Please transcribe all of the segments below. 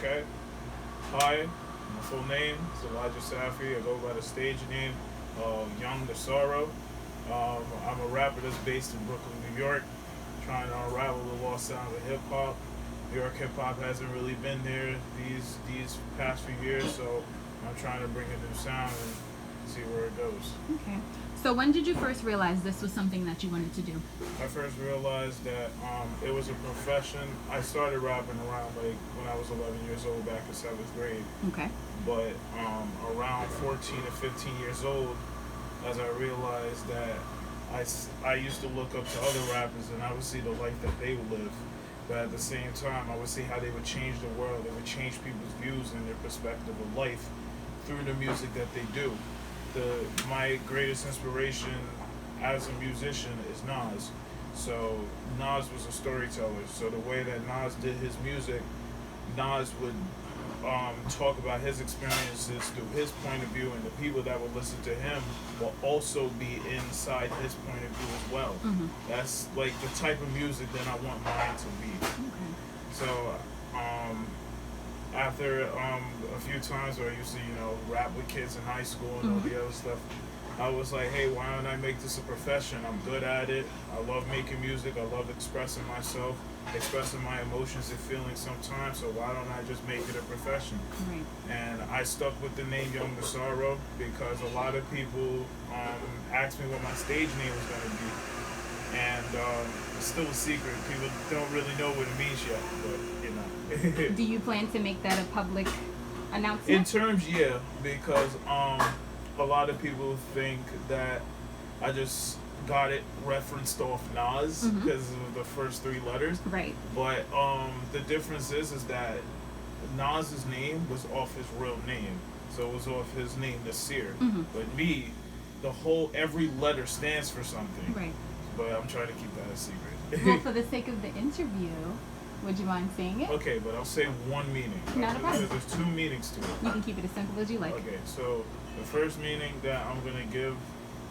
Okay. Hi, my full name is Elijah Safi. I go by the stage name of Young the Sorrow. I'm a rapper that's based in Brooklyn, New York, trying to unravel the lost sound of hip hop. New York hip hop hasn't really been there these past few years, so I'm trying to bring a new sound and see where it goes. Okay. So when did you first realize this was something that you wanted to do? I first realized that it was a profession. I started rapping around like when I was 11 years old, back in seventh grade. Okay. But around 14 to 15 years old, as I realized that I used to look up to other rappers and I would see the life that they would live. But at the same time, I would see how they would change the world. They would change people's views and their perspective of life through the music that they do. My greatest inspiration as a musician is Nas. So Nas was a storyteller. So the way that Nas did his music, Nas would talk about his experiences through his point of view, and the people that would listen to him will also be inside his point of view as well. That's like the type of music that I want mine to be. Okay. So after a few times where I used to, rap with kids in high school and all the other stuff, I was like, hey, why don't I make this a profession? I'm good at it. I love making music. I love expressing myself, expressing my emotions and feelings sometimes. So why don't I just make it a profession? Right. And I stuck with the name Young the Sorrow because a lot of people asked me what my stage name was going to be. And it's still a secret. People don't really know what it means yet, but Do you plan to make that a public In announcement? terms, yeah, because a lot of people think that I just got it referenced off Nas because of the first three letters. Right. But the difference is that Nas's name was off his real name, so it was off his name, Nasir. But me, every letter stands for something. Right. But I'm trying to keep that a secret. Well, for the sake of the interview, would you mind saying it? Okay, but I'll say one meaning. Not a problem. There's two meanings to it. You can keep it as simple as you like. Okay, so the first meaning that I'm gonna give,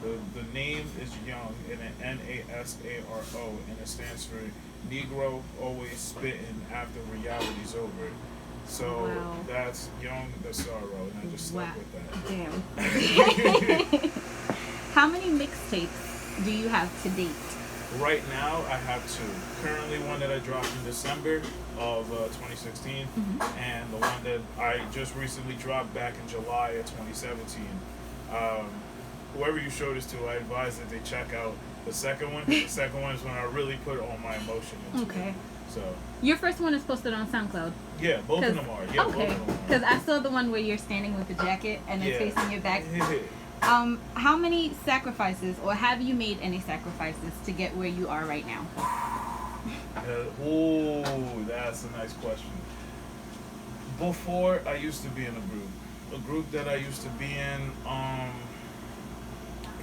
the name is Young, and an Nasaro, and it stands for Negro always spitting after reality's over. So Wow. that's Young the Sorrow, and I just stuck Wow. with that. Damn. How many mixtapes do you have to date? Right now, I have two. Currently, one that I dropped in December of 2016, and the one that I just recently dropped back in July of 2017. Whoever you show this to, I advise that they check out the second one. The second one is when I really put all my emotion into Okay. it. So, Your first one is posted on SoundCloud. yeah, both of them are. Yeah, both Okay. of them Because I saw the one where you're standing with the jacket and it's Yeah. facing your back. are. How many sacrifices, or have you made any sacrifices to get where you are right now? Oh, that's a nice question. Before, I used to be in a group that I used to be in.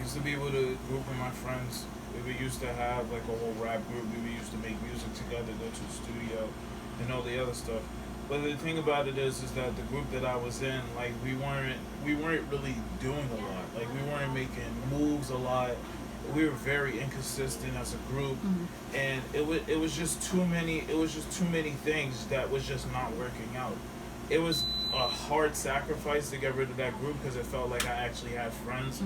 Used to be with a group of my friends. We used to have like a whole rap group. We used to make music together, go to the studio, and all the other stuff. But the thing about it is that the group that I was in, like we weren't really doing a lot. Like we weren't making moves a lot. We were very inconsistent as a group, and it was just too many. It was just too many things that was just not working out. It was a hard sacrifice to get rid of that group because it felt like I actually had friends.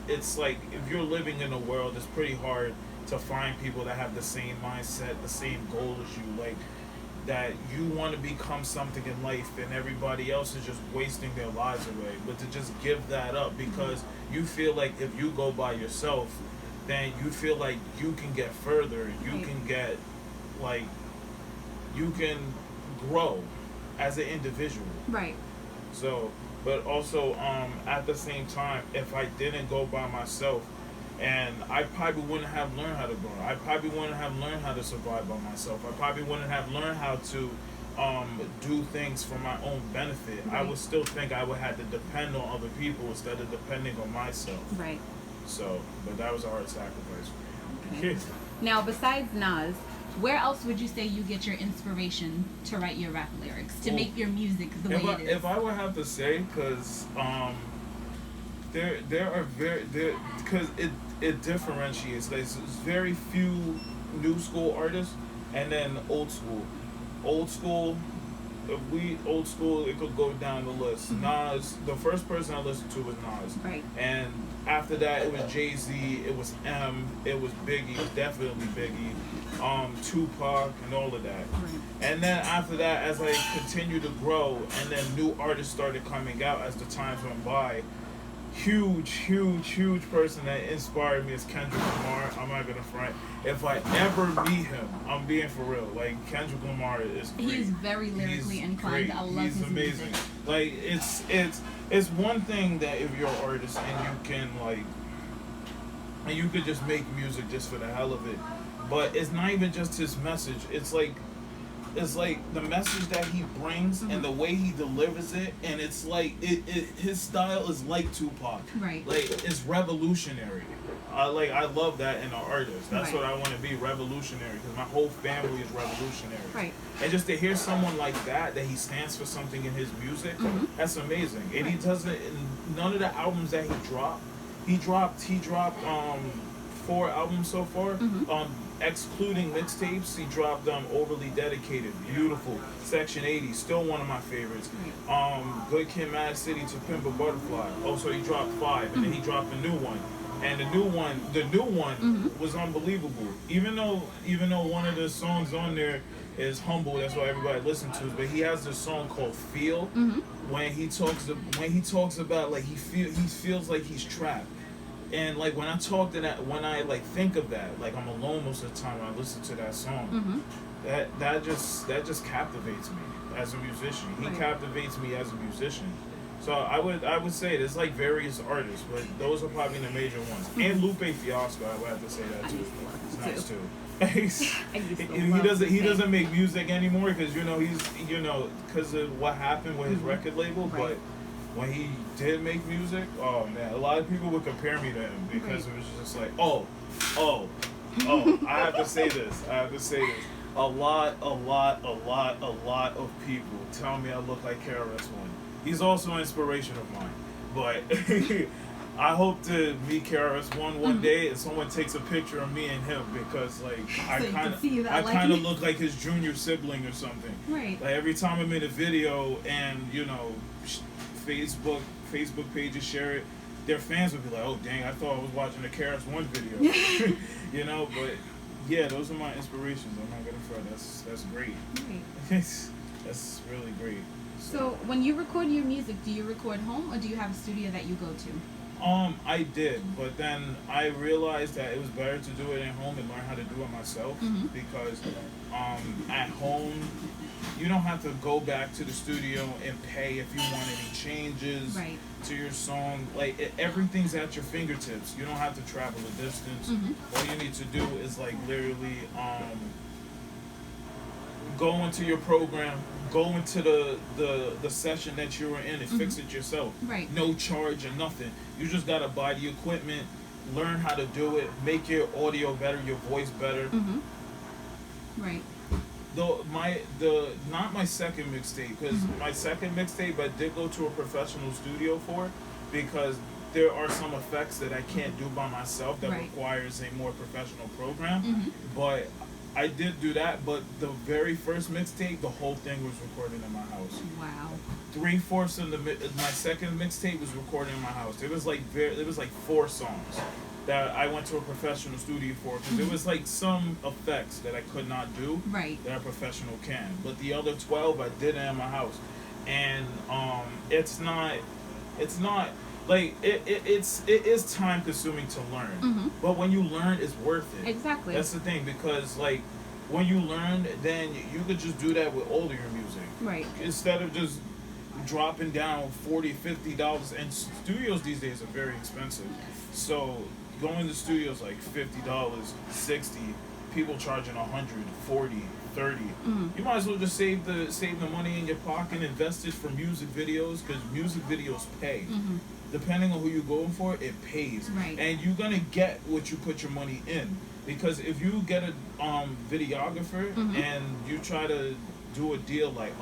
It's like if you're living in a world, it's pretty hard to find people that have the same mindset, the same goal as you. Like that you want to become something in life and everybody else is just wasting their lives away. But to just give that up because you feel like if you go by yourself, then you feel like you can get further. You can get like you can grow as an individual. Right. So, but also at the same time, if I didn't go by myself, and I probably wouldn't have learned how to grow. I probably wouldn't have learned how to survive by myself. I probably wouldn't have learned how to do things for my own benefit. I Right. would still think I would have to depend on other people instead of depending on myself. Right. So, but that was a hard sacrifice for me. Okay. Now, besides Nas, where else would you say you get your inspiration to write your rap lyrics, to Well, make your music the way it is? If I would have to say, because there are because it differentiates. There's very few new school artists, and then old school. Old school if we old school, it could go down the list. Nas, the first person I listened to was Nas, Right. and after that it was Jay-Z, it was it was Biggie, definitely Biggie, Tupac, and all of that. Right. And then after that, as I continued to grow, and then new artists started coming out as the times went by, huge person that inspired me is Kendrick Lamar. I'm not gonna front. If I ever meet him, I'm being for real. Like, Kendrick Lamar is great. He is very lyrically He's inclined. great. I love He's his amazing. music. Like, it's one thing that if you're an artist and you can and you could just make music just for the hell of it, but it's not even just his message. It's like the message that he brings and the way he delivers it, and it's like his style is like Tupac. Right. Like, it's revolutionary. I love that in an artist. That's Right. what I want to be, revolutionary, because my whole family is revolutionary. Right. And just to hear someone like that he stands for something in his music, that's amazing. And he Right. doesn't. In none of the albums that he dropped 4 albums so far. Excluding mixtapes, he dropped Overly Dedicated, beautiful. Section 80, still one of my favorites. Good Kid, Mad City, To Pimp a Butterfly. Also, he dropped 5, and then he dropped a new one. And the new one was unbelievable. Even though one of the songs on there is Humble, that's why everybody listens to it. But he has this song called Feel, when he talks about like he feels like he's trapped. And like when I talk to that, when I like think of that, like I'm alone most of the time when I listen to that song. That just captivates me as a musician. He Right. captivates me as a musician. So I would say there's like various artists, but those are probably the major ones. And Lupe Fiasco, I would have to say that I too. used to love It's him nice too. too. I used to he love he Lupe. doesn't make music anymore because he's because of what happened with his record label. Right. But when he did make music, oh man, a lot of people would compare me to him because Right. it was just like, oh, I have to say this. A lot of people tell me I look like KRS-One. He's also an inspiration of mine, but I hope to meet KRS-One one day and someone takes a picture of me and him because like I So you kind can see of that I like kind of me. look like his junior sibling or something. Right. Like every time I'm in a video and Facebook pages share it, their fans would be like, "Oh dang, I thought I was watching a KRS-One video," But yeah, those are my inspirations. I'm not gonna front. That's great. Right. That's really great. So when you record your music, do you record home or do you have a studio that you go to? I did, but then I realized that it was better to do it at home and learn how to do it myself because at home you don't have to go back to the studio and pay if you want any changes Right. to your song. Like everything's at your fingertips. You don't have to travel a distance. All you need to do is like literally go into your program, go into the session that you were in and fix it yourself. Right. No charge or nothing. You just gotta buy the equipment, learn how to do it, make your audio better, your voice better. Right. Not my second mixtape, because my second mixtape I did go to a professional studio for, because there are some effects that I can't do by myself that Right. requires a more professional program. But I did do that, but the very first mixtape, the whole thing was recorded in my house. Wow. 3/4 of my second mixtape was recorded in my house. It was like 4 songs that I went to a professional studio for because there was like some effects that I could not do Right. that a professional can. But the other 12 I did it in my house, and it's not like it is time consuming to learn. But when you learn, it's worth it. Exactly. That's the thing, because like when you learn, then you could just do that with all of your music. Right. Instead of just dropping down $40-$50, and studios these days are very expensive. So going to studios like $50, $60, people charging $100, $40, $30. You might as well just save the money in your pocket and invest it for music videos, because music videos pay. Depending on who you're going for, it pays. Right. And you're gonna get what you put your money in. Because if you get a videographer and you try to do a deal like,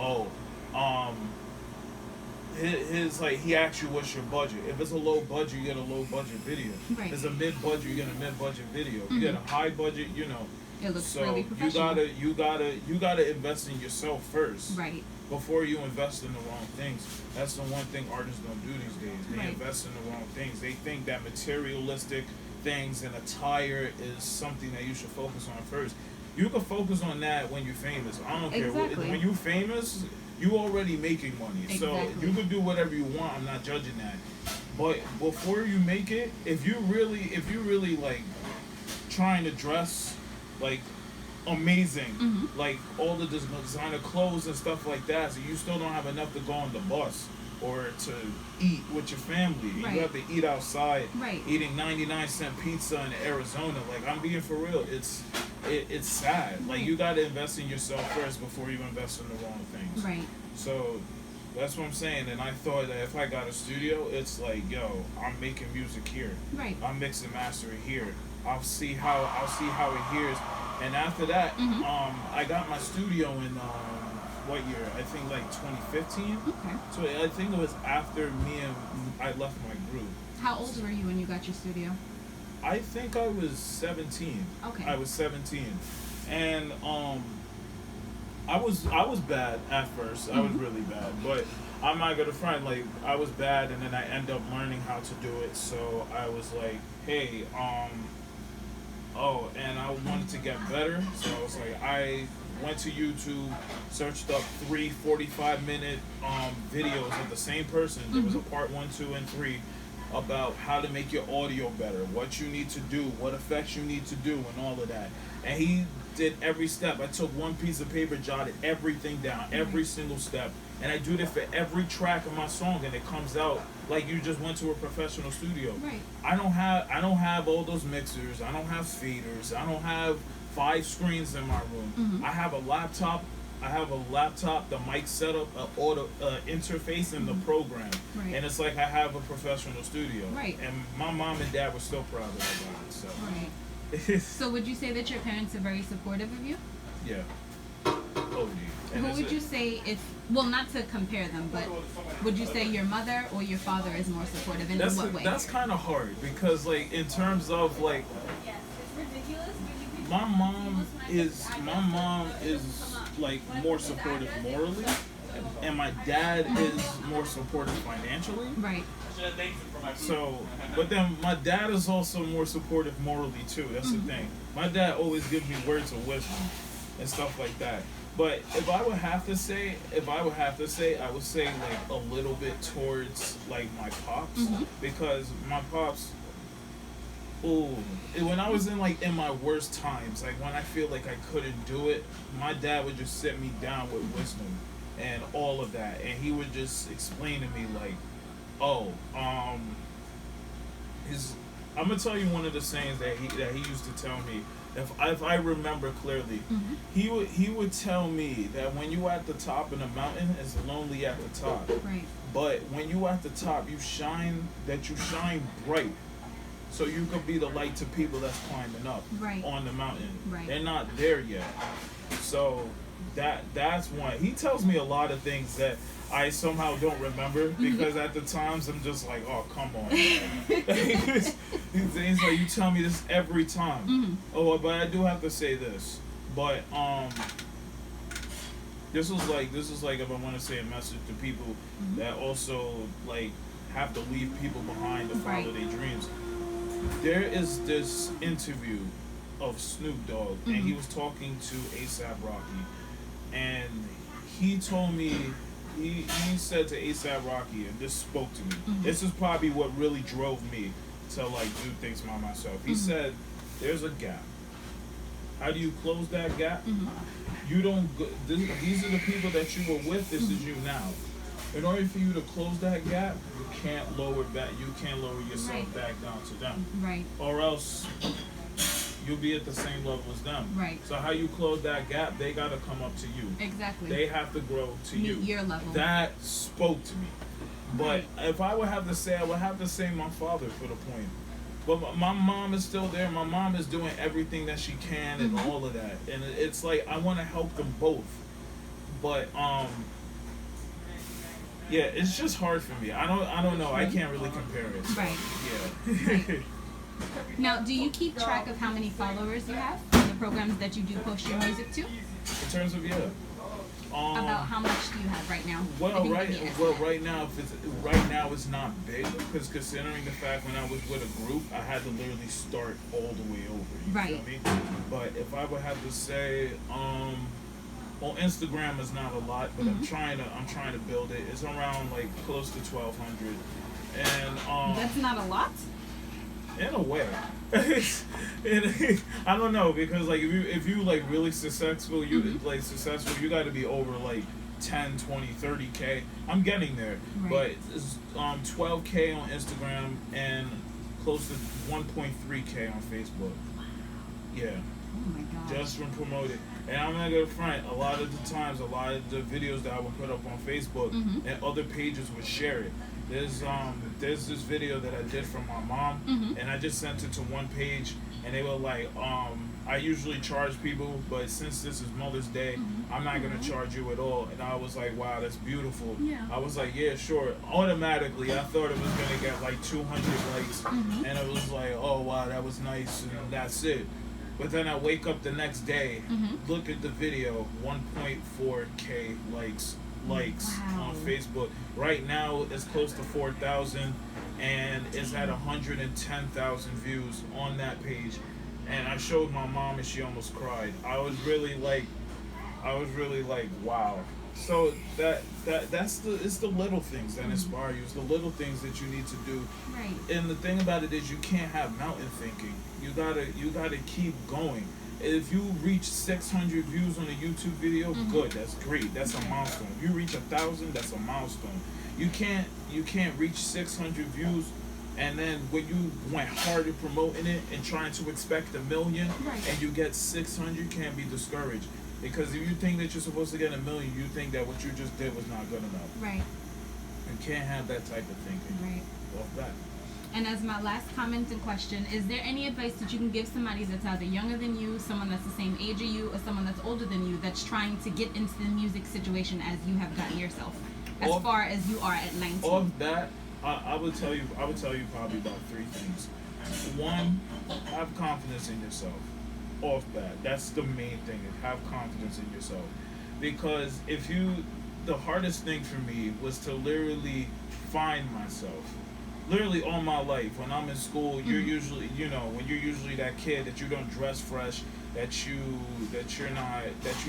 he asks you what's your budget. If it's a low budget, you get a low budget video. Right. If it's a mid budget, you get a mid budget video. You get a high budget, It looks So really professional. you gotta invest in yourself first. Right. before you invest in the wrong things. That's the one thing artists don't do these days. They Right. invest in the wrong things. They think that materialistic things and attire is something that you should focus on first. You can focus on that when you're famous. I don't care. Exactly. When you're famous, you already making money. So Exactly. you can do whatever you want. I'm not judging that. But before you make it, if you really like trying to dress like amazing, Mhm. like all the designer clothes and stuff like that, so you still don't have enough to go on the bus or to eat with your family. Right. You have to eat outside, Right. eating 99-cent pizza in Arizona. Like, I'm being for real. It's sad. Like, Right. you got to invest in yourself first before you invest in the wrong things. Right. So that's what I'm saying. And I thought that if I got a studio, it's like, yo, I'm making music here. Right. I'm mixing mastering here. I'll see how it hears. And after that, Mhm. I got my studio in what year? I think like 2015. Okay. So I think it was after I left my group. How old were you when you got your studio? I think I was 17. Okay. I was 17, and I was bad at first. I was Mhm. really bad, but I'm not gonna front. Like, I was bad, and then I end up learning how to do it. So I was like, hey, and I wanted to get better. So I was like, I went to YouTube, searched up 3 45-minute videos of the same person. There was a part 1, 2, and 3 about how to make your audio better, what you need to do, what effects you need to do, and all of that. And he did every step. I took one piece of paper, jotted everything down, every single step. And I do that for every track of my song, and it comes out like you just went to a professional studio. Right. I don't have all those mixers. I don't have faders. I don't have 5 screens in my room. Mhm. I have a laptop. The mic setup, auto interface, and the program. Right. And it's like I have a professional studio. Right. And my mom and dad were still proud of that about it. So. Right. So would you say that your parents are very supportive of you? Yeah. Oh, yeah. Who would you say is, well, not to compare them, but would you say your mother or your father is more supportive, and in what way? That's kind of hard because, like, in terms of like, my mom is like more supportive morally, and my dad is more supportive financially. Right. So, but then my dad is also more supportive morally too. That's the thing. My dad always gives me words of wisdom and stuff like that. But if I would have to say, I would say like a little bit towards like my pops, because my pops. Ooh, when I was in my worst times, like when I feel like I couldn't do it, my dad would just sit me down with wisdom and all of that, and he would just explain to me like, I'm gonna tell you one of the sayings that he used to tell me. If I remember clearly, he would tell me that when you at the top of the mountain, it's lonely at the top. Right. But when you at the top, you shine bright. So you could be the light to people that's climbing up Right. on the mountain. Right. They're not there yet. So that's one. He tells me a lot of things that I somehow don't remember because at the times I'm just like, oh, come on. He's like, you tell me this every time. Oh, but I do have to say this. But this is like if I want to say a message to people that also like have to leave people behind to follow Right. their dreams. There is this interview of Snoop Dogg, and he was talking to A$AP Rocky, and he told me, he said to A$AP Rocky, and this spoke to me. This is probably what really drove me to like do things by myself. He said, "There's a gap. How do you close that gap? You don't. These are the people that you were with. This is you now. In order for you to close that gap, you can't lower back. You can't lower yourself Right. back down to them, Right. or else you'll be at the same level as them. Right. So how you close that gap? They gotta come up to you. Exactly. They have to grow to Meet you. your level. That spoke to me. But Right. if I would have to say, I would have to say my father for the point. But my mom is still there. My mom is doing everything that she can and all of that. And it's like I want to help them both. But yeah, it's just hard for me. I don't know. I can't really compare it. So, Right. Yeah. Now, do you keep track of how many followers you have on the programs that you do post your music to? In terms of About how much do you have right now? If Well, you can right. give me an Well, estimate. right now it's not big because considering the fact when I was with a group, I had to literally start all the way over. You Right. feel me? But if I would have to say, well, Instagram is not a lot, but I'm trying to build it. It's around like close to 1,200, and That's not a lot. in a way. I don't know because like if you like really successful you got to be over like 10 20 30K. I'm getting there, Right. but it's 12K on Instagram and close to 1.3K on Facebook. Yeah, Oh my gosh. just from promoting. And I'm not gonna front. A lot of the times, a lot of the videos that I would put up on Facebook and other pages would share it. There's this video that I did from my mom, and I just sent it to one page, and they were like, I usually charge people, but since this is Mother's Day, I'm not gonna charge you at all. And I was like, wow, that's beautiful. Yeah. I was like, yeah, sure. Automatically, I thought it was gonna get like 200 likes, and it was like, oh wow, that was nice, and that's it. But then I wake up the next day, look at the video, 1.4K likes Wow. on Facebook. Right now it's close to 4,000 and it's at 110,000 views on that page. And I showed my mom and she almost cried. I was really like wow. So that's it's the little things that inspire you. It's the little things that you need to do. Right. And the thing about it is you can't have mountain thinking. You gotta keep going. If you reach 600 views on a YouTube video, good. That's great. That's a milestone. If you reach 1,000, that's a milestone. You can't reach 600 views, and then when you went hard at promoting it and trying to expect 1 million, Right. and you get 600, can't be discouraged. Because if you think that you're supposed to get 1 million, you think that what you just did was not good enough. Right. You can't have that type of thinking Right. off that. And as my last comment and question, is there any advice that you can give somebody that's either younger than you, someone that's the same age as you, or someone that's older than you that's trying to get into the music situation as you have gotten yourself, as Off- far as you are at 19? Off that, I would tell you probably about 3 things. One, have confidence in yourself. Off that, that's the main thing. Is have confidence in yourself, because the hardest thing for me was to literally find myself. Literally all my life, when I'm in school, you're usually, when you're usually that kid that you don't dress fresh, that you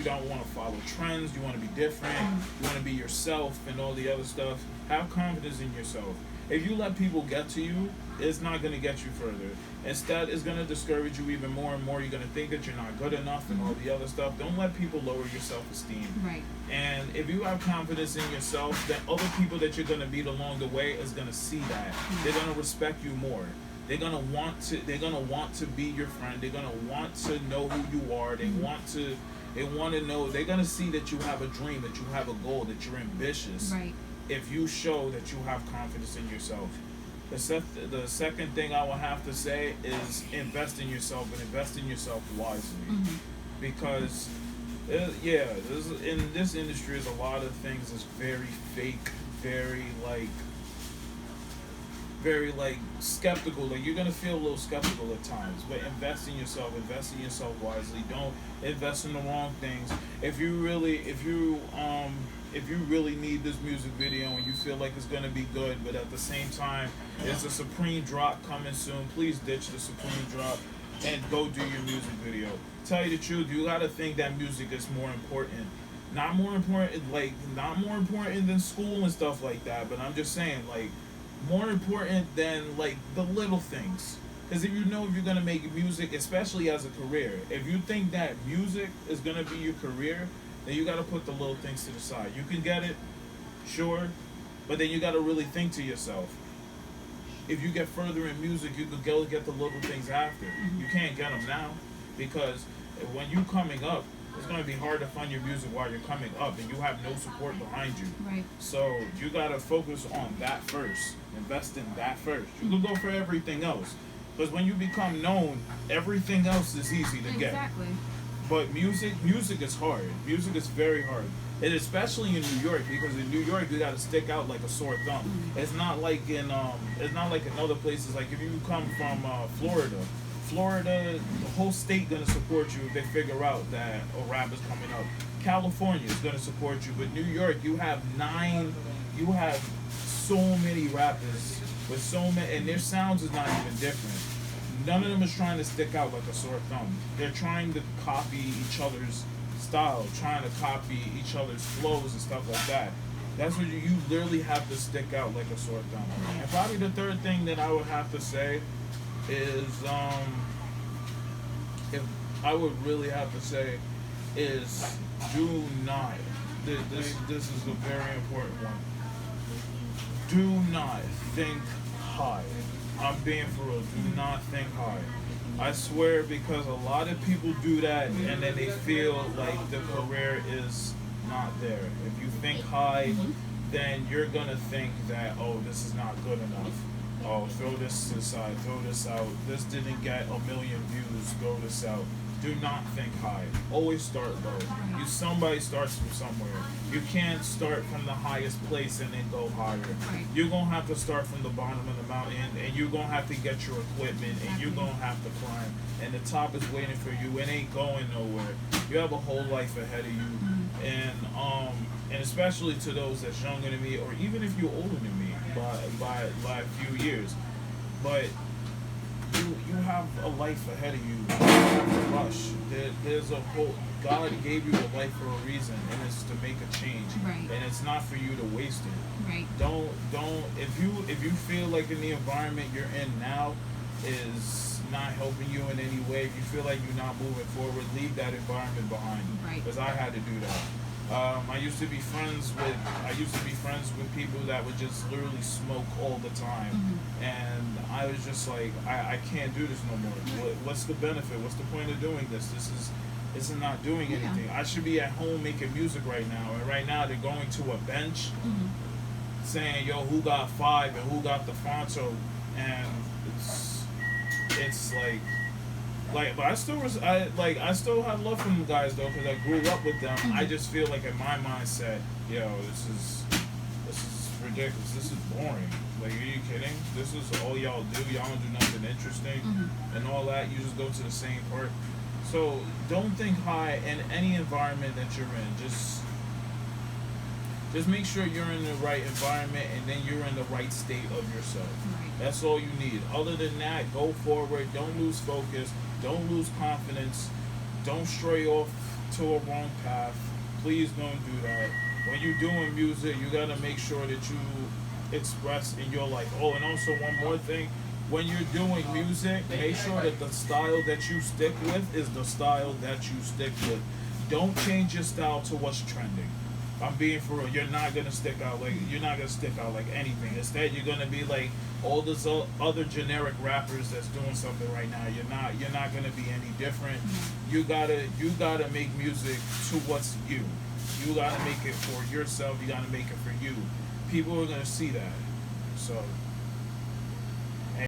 don't want to follow trends, you want to be different, you want to be yourself and all the other stuff. Have confidence in yourself. If you let people get to you, it's not going to get you further. Instead, it's going to discourage you even more and more. You're going to think that you're not good enough and all the other stuff. Don't let people lower your self-esteem. Right. And if you have confidence in yourself, then other people that you're gonna meet along the way is gonna see that. They're gonna respect you more. They're gonna want to be your friend. They're gonna want to know who you are. They want to know. They're gonna see that you have a dream, that you have a goal, that you're ambitious. Right. If you show that you have confidence in yourself. The second thing I will have to say is invest in yourself, and invest in yourself wisely, because. In this industry, is a lot of things that's very fake, very skeptical. Like you're gonna feel a little skeptical at times, but invest in yourself wisely. Don't invest in the wrong things. If you really need this music video and you feel like it's gonna be good, but at the same time there's a Supreme drop coming soon, please ditch the Supreme drop and go do your music video. Tell you the truth, you gotta think that music is more important. Not more important than school and stuff like that, but I'm just saying, like, more important than, like, the little things. Because if you're gonna make music, especially as a career, if you think that music is gonna be your career, then you gotta put the little things to the side. You can get it, sure, but then you gotta really think to yourself. If you get further in music, you could go get the little things after. You can't get them now, because when you coming up, it's going to be hard to find your music while you're coming up, and you have no support behind you. Right. So you got to focus on that first. Invest in that first. You can go for everything else, because when you become known, everything else is easy to get. Exactly. But music is hard. Music is very hard. And especially in New York, because in New York you gotta stick out like a sore thumb. It's not like in other places. Like if you come from Florida, Florida, the whole state gonna support you if they figure out that a rap is coming up. California is gonna support you, but New York, you have so many rappers with so many, and their sounds is not even different. None of them is trying to stick out like a sore thumb. They're trying to copy each other's style, trying to copy each other's flows and stuff like that. That's what you literally have to stick out like a sore thumb. And probably the third thing that I would have to say is, if I would really have to say, is do not. This is a very important one. Do not think high. I'm being for real. Do not think high. I swear, because a lot of people do that and then they feel like the career is not there. If you think high, then you're gonna think that, oh, this is not good enough. Oh, throw this to the side, throw this out. This didn't get a million views, throw this out. Do not think high. Always start low. Somebody starts from somewhere. You can't start from the highest place and then go higher. You're gonna have to start from the bottom of the mountain, and you're gonna have to get your equipment, and you're gonna have to climb. And the top is waiting for you. It ain't going nowhere. You have a whole life ahead of you, and especially to those that's younger than me, or even if you're older than me by a few years, but you have a life ahead of you. You don't have to rush. There's a whole, God gave you a life for a reason, and it's to make a change. And it's not for you to waste it. Don't if you feel like in the environment you're in now is not helping you in any way, if you feel like you're not moving forward, leave that environment behind. Because I had to do that. I used to be friends with people that would just literally smoke all the time, and I was just like, I can't do this no more. What's the benefit? What's the point of doing this? This is not doing anything. I should be at home making music right now, and right now they're going to a bench, saying, yo, who got 5 and who got the Fonto, and it's like, but I still have love for them guys though, because I grew up with them. I just feel like in my mindset, yo, this is ridiculous. This is boring. Like, are you kidding? This is all y'all do. Y'all don't do nothing interesting and all that. You just go to the same part. So don't think high in any environment that you're in. Just make sure you're in the right environment, and then you're in the right state of yourself. That's all you need. Other than that, go forward. Don't lose focus. Don't lose confidence. Don't stray off to a wrong path. Please don't do that. When you're doing music, you gotta make sure that you express in your life. Oh, and also one more thing. When you're doing music, make sure that the style that you stick with is the style that you stick with. Don't change your style to what's trending. I'm being for real. You're not gonna stick out like anything. Instead, you're gonna be like all those other generic rappers that's doing something right now. You're not gonna be any different. You gotta make music to what's you. You gotta make it for yourself. You gotta make it for you. People are gonna see that. So